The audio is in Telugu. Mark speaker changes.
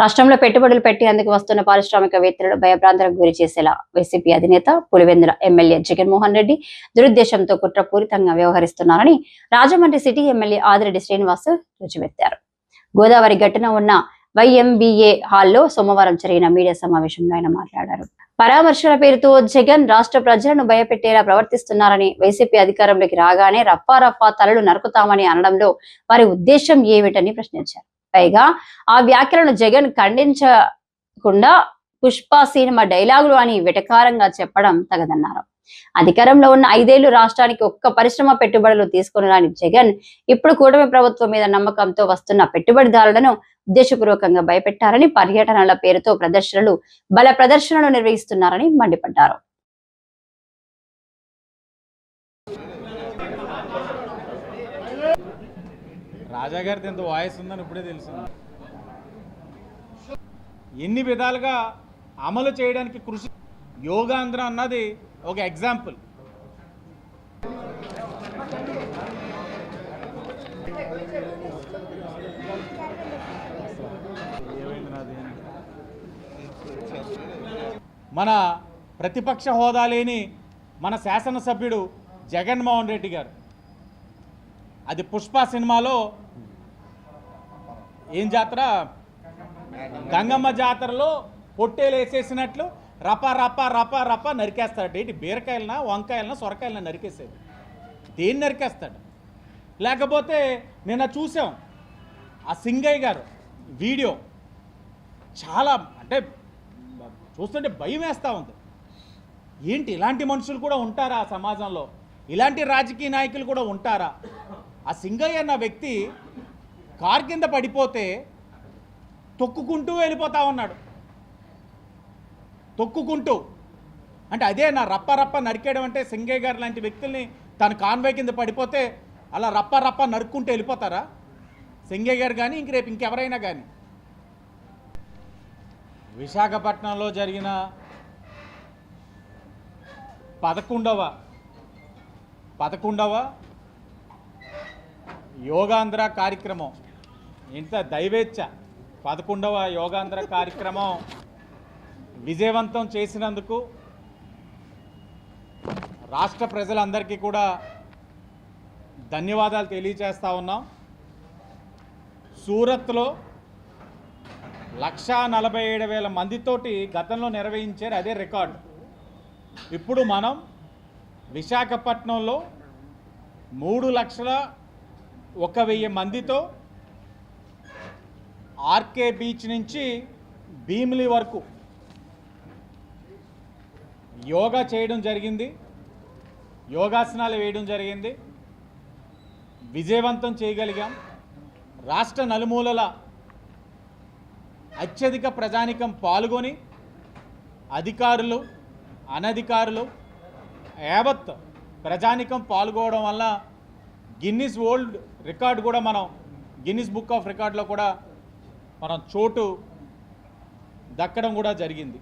Speaker 1: రాష్ట్రంలో పెట్టుబడులు పెట్టేందుకు వస్తున్న పారిశ్రామికవేత్తలను భయభ్రాంతులకు గురి చేసేలా వైసీపీ అధినేత పులివెందుల ఎమ్మెల్యే జగన్మోహన్ రెడ్డి దురుద్దేశంతో కుట్రపూరితంగా వ్యవహరిస్తున్నారని రాజమండ్రి సిటీ ఎమ్మెల్యే ఆదిరెడ్డి శ్రీనివాస్ రుజువెత్తారు. గోదావరి గట్టున ఉన్న వైఎంబీఏ హాల్లో సోమవారం జరిగిన మీడియా సమావేశంలో ఆయన మాట్లాడారు. పరామర్శల పేరుతో జగన్ రాష్ట్ర ప్రజలను భయపెట్టేలా ప్రవర్తిస్తున్నారని, వైసీపీ అధికారంలోకి రాగానే రఫా తలలు నరుకుతామని అనడంలో వారి ఉద్దేశం ఏమిటని ప్రశ్నించారు. పైగా ఆ వ్యాఖ్యలను జగన్ ఖండించకుండా పుష్ప సినిమా డైలాగులు అని వెటకారంగా చెప్పడం తగదన్నారు. అధికారంలో ఉన్న 5 ఏళ్లు రాష్ట్రానికి ఒక్క పరిశ్రమ పెట్టుబడులు తీసుకుని రాని జగన్ ఇప్పుడు కూటమి ప్రభుత్వం మీద నమ్మకంతో వస్తున్న పెట్టుబడిదారులను ఉద్దేశపూర్వకంగా భయపెట్టారని, పర్యటనల పేరుతో బల ప్రదర్శనలు నిర్వహిస్తున్నారని మండిపడ్డారు.
Speaker 2: రాజాగారితో ఎంత వాయిస్ ఉందని ఇప్పుడే తెలిసింది. ఎన్ని విధాలుగా అమలు చేయడానికి కృషి. యోగాంధ్ర అన్నది ఒక ఎగ్జాంపుల్. మన ప్రతిపక్ష హోదా లేని మన శాసనసభ్యుడు జగన్మోహన్ రెడ్డి గారు అది పుష్ప సినిమాలో ఏం జాతర, గంగమ్మ జాతరలో పొట్టేలు వేసేసినట్లు రప రప రప రప నరికేస్తాడు. ఏంటి బీరకాయలనా, వంకాయలనా, సొరకాయలనా నరికేసేది? దేన్ని నరికేస్తాడు? లేకపోతే నిన్న చూసాం ఆ సింగయ్య గారు వీడియో, చాలా అంటే చూస్తుంటే భయం వేస్తూ ఉంది. ఏంటి ఇలాంటి మనుషులు కూడా ఉంటారా ఆ సమాజంలో? ఇలాంటి రాజకీయ నాయకులు కూడా ఉంటారా? ఆ సింగయ్య అన్న వ్యక్తి కారు కింద పడిపోతే తొక్కుకుంటూ వెళ్ళిపోతా ఉన్నాడు. తొక్కుకుంటూ అంటే అదే నా రప్ప రప్ప నరికేయడం అంటే. సింగయ్య గారు లాంటి వ్యక్తుల్ని తన కాన్వాయ్ కింద పడిపోతే అలా రప్ప రప్ప నరుక్కుంటూ వెళ్ళిపోతారా సింగయ్య గారు కానీ రేపు ఇంకెవరైనా కానీ? విశాఖపట్నంలో జరిగిన 11వ యోగాంధ్ర కార్యక్రమం, ఇంత దైవేచ్ఛ 11వ యోగాంధ్ర కార్యక్రమం విజయవంతం చేసినందుకు రాష్ట్ర ప్రజలందరికీ కూడా ధన్యవాదాలు తెలియజేస్తా ఉన్నాం. సూరత్లో 1,47,000 మందితోటి గతంలో నిర్వహించారు, అదే రికార్డు. ఇప్పుడు మనం విశాఖపట్నంలో 3,01,000 మందితో ఆర్కే బీచ్ నుంచి భీమిలి వరకు యోగా చేయడం జరిగింది, యోగాసనాలు వేయడం జరిగింది. విజయవంతం చేయగలిగాం. రాష్ట్ర నలుమూలల అత్యధిక ప్రజానికం పాల్గొని, అధికారులు అనధికారులు యావత్ ప్రజానికం పాల్గొనడం వల్ల గిన్నిస్ వరల్డ్ రికార్డు కూడా మనం గిన్నిస్ బుక్ ఆఫ్ రికార్డులో కూడా మనం చోటు దక్కడం కూడా జరిగింది.